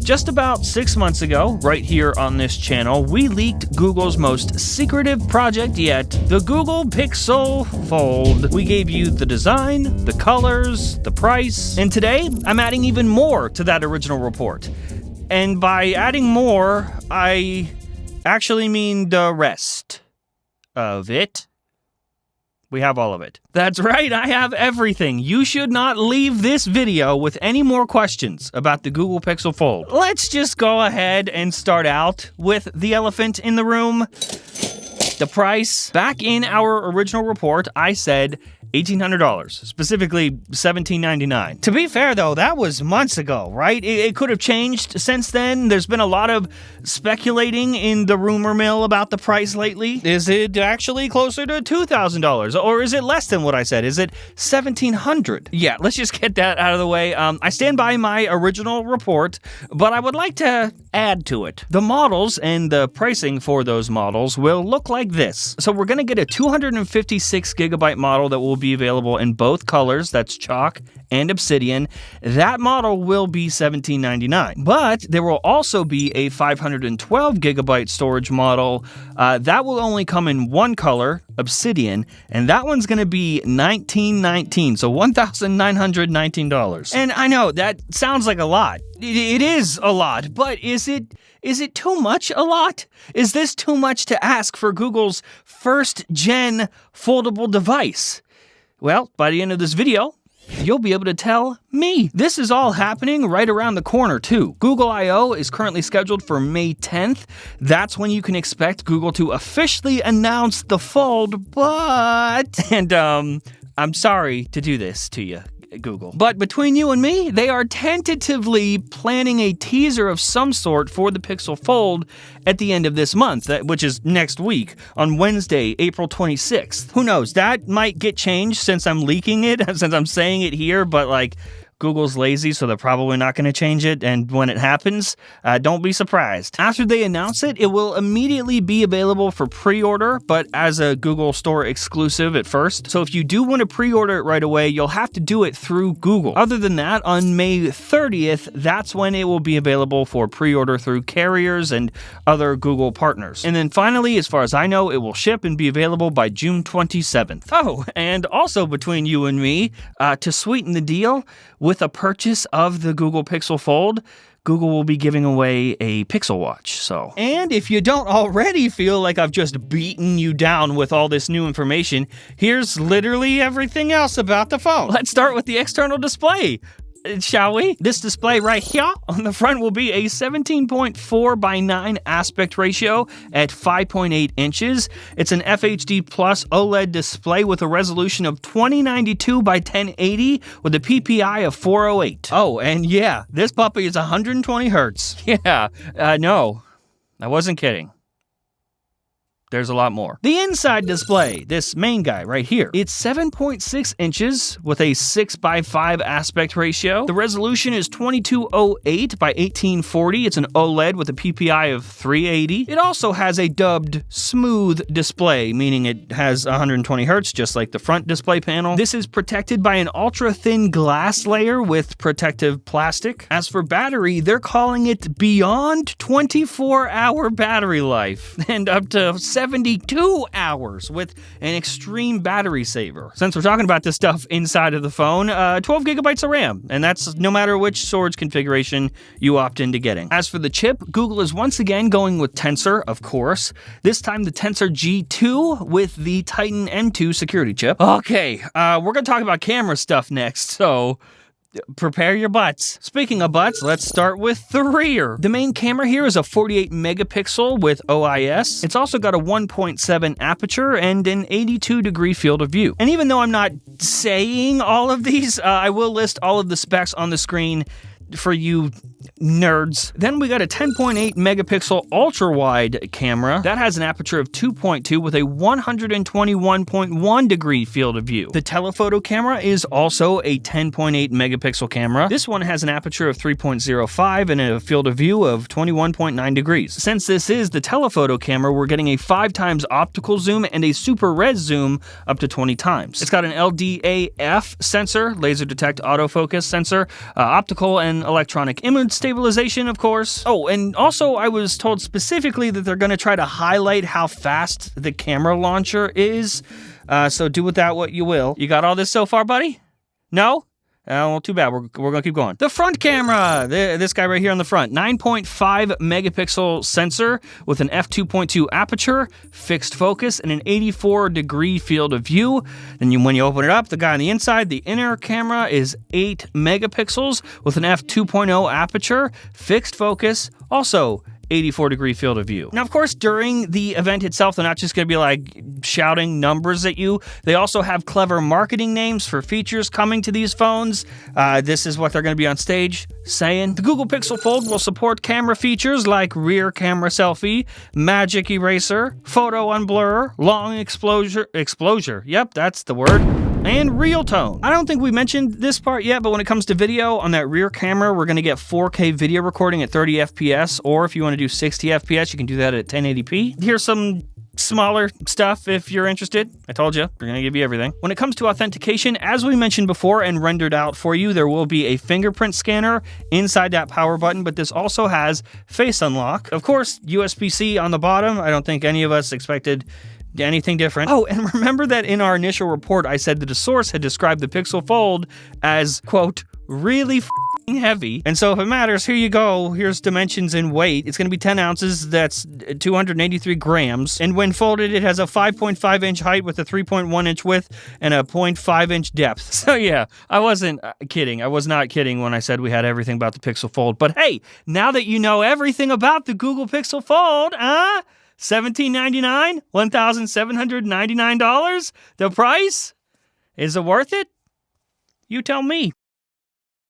Just about 6 months ago, right here on this channel, we leaked Google's most secretive project yet, the Google Pixel Fold. We gave you the design, the colors, the price, and today I'm adding even more to that original report. And by adding more, I actually mean the rest of it. We have all of it. That's right, I have everything. You should not leave this video with any more questions about the Google Pixel Fold. Let's just go ahead and start out with the elephant in the room. The price. Back in our original report, I said $1,800, specifically $1,799. To be fair though, that was months ago, right? It could have changed since then. There's been a lot of speculating in the rumor mill about the price lately. Is it actually closer to $2,000? Or is it less than what I said? Is it $1,700? Yeah, let's just get that out of the way. I stand by my original report, but I would like to add to it. The models and the pricing for those models will look like this. So we're gonna get a 256 gigabyte model that will be available in both colors, that's chalk and obsidian. That model will be $1,799. But there will also be a 512 gigabyte storage model. That will only come in one color, obsidian, and that one's gonna be $1,919, so $1,919. And I know that sounds like a lot. It is a lot, but is it too much a lot? Is this too much to ask for Google's first-gen foldable device? Well, by the end of this video, you'll be able to tell me. This is all happening right around the corner, too. Google I/O is currently scheduled for May 10th. That's when you can expect Google to officially announce the Fold, but... And, I'm sorry to do this to you, Google. But between you and me, they are tentatively planning a teaser of some sort for the Pixel Fold at the end of this month, which is next week, on Wednesday, April 26th. Who knows? That might get changed since I'm leaking it, since I'm saying it here, but like, Google's lazy, so they're probably not going to change it, and when it happens, don't be surprised. After they announce it, it will immediately be available for pre-order, but as a Google Store exclusive at first. So if you do want to pre-order it right away, you'll have to do it through Google. Other than that, on May 30th, that's when it will be available for pre-order through carriers and other Google partners. And then finally, as far as I know, it will ship and be available by June 27th. Oh, and also between you and me, to sweeten the deal, with a purchase of the Google Pixel Fold, Google will be giving away a Pixel Watch, so. And if you don't already feel like I've just beaten you down with all this new information, here's literally everything else about the phone. Let's start with the external display. Shall we? This display right here on the front will be a 17.4:9 aspect ratio at 5.8 inches. It's an FHD Plus OLED display with a resolution of 2092 by 1080 with a PPI of 408. Oh, and yeah, this puppy is 120 hertz. Yeah, no, I wasn't kidding. There's a lot more. The inside display, this main guy right here, it's 7.6 inches with a 6:5 aspect ratio. The resolution is 2208 by 1840. It's an OLED with a PPI of 380. It also has a dubbed smooth display, meaning it has 120 hertz, just like the front display panel. This is protected by an ultra-thin glass layer with protective plastic. As for battery, they're calling it beyond 24-hour battery life and up to 72 hours with an extreme battery saver. Since we're talking about this stuff inside of the phone, 12 gigabytes of RAM, and that's no matter which storage configuration you opt into getting. As for the chip, Google is once again going with Tensor, of course. This time the Tensor G2 with the Titan M2 security chip. Okay, we're gonna talk about camera stuff next, so prepare your butts. Speaking of butts, let's start with the rear. The main camera here is a 48 megapixel with OIS. It's also got a 1.7 aperture and an 82-degree field of view. And even though I'm not saying all of these, I will list all of the specs on the screen for you nerds. Then we got a 10.8 megapixel ultra-wide camera. That has an aperture of 2.2 with a 121.1 degree field of view. The telephoto camera is also a 10.8 megapixel camera. This one has an aperture of 3.05 and a field of view of 21.9 degrees. Since this is the telephoto camera, we're getting a 5 times optical zoom and a super res zoom up to 20 times. It's got an LDAF sensor, laser detect autofocus sensor, optical, and built-in electronic image stabilization, of course. Oh, and also I was told specifically that they're going to try to highlight how fast the camera launcher is. So do with that what you will. You got all this so far, buddy? No? Well, too bad. We're going to keep going. The front camera. This guy right here on the front. 9.5 megapixel sensor with an f2.2 aperture, fixed focus, and an 84-degree field of view. Then when you open it up, the guy on the inside, the inner camera is 8 megapixels with an f2.0 aperture, fixed focus, also 84-degree field of view. Now, of course, during the event itself, they're not just going to be like shouting numbers at you. They also have clever marketing names for features coming to these phones. This is what they're going to be on stage saying. The Google Pixel Fold will support camera features like rear camera selfie, magic eraser, photo unblur, long exposure. Yep, that's the word. And real tone. I don't think we mentioned this part yet, but when it comes to video, on that rear camera, we're going to get 4K video recording at 30 FPS, or if you want to do 60 FPS, you can do that at 1080p. Here's some smaller stuff if you're interested. I told you, we're going to give you everything. When it comes to authentication, as we mentioned before and rendered out for you, there will be a fingerprint scanner inside that power button, but this also has face unlock. Of course, USB-C on the bottom. I don't think any of us expected anything different. Oh, and remember that in our initial report, I said that a source had described the Pixel Fold as, quote, really f***ing heavy. And so if it matters, here you go. Here's dimensions in weight. It's going to be 10 ounces. That's 283 grams. And when folded, it has a 5.5 inch height with a 3.1 inch width and a 0.5 inch depth. So yeah, I wasn't kidding. I was not kidding when I said we had everything about the Pixel Fold. But hey, now that you know everything about the Google Pixel Fold, $1,799, $1,799. The price? Is it worth it? You tell me.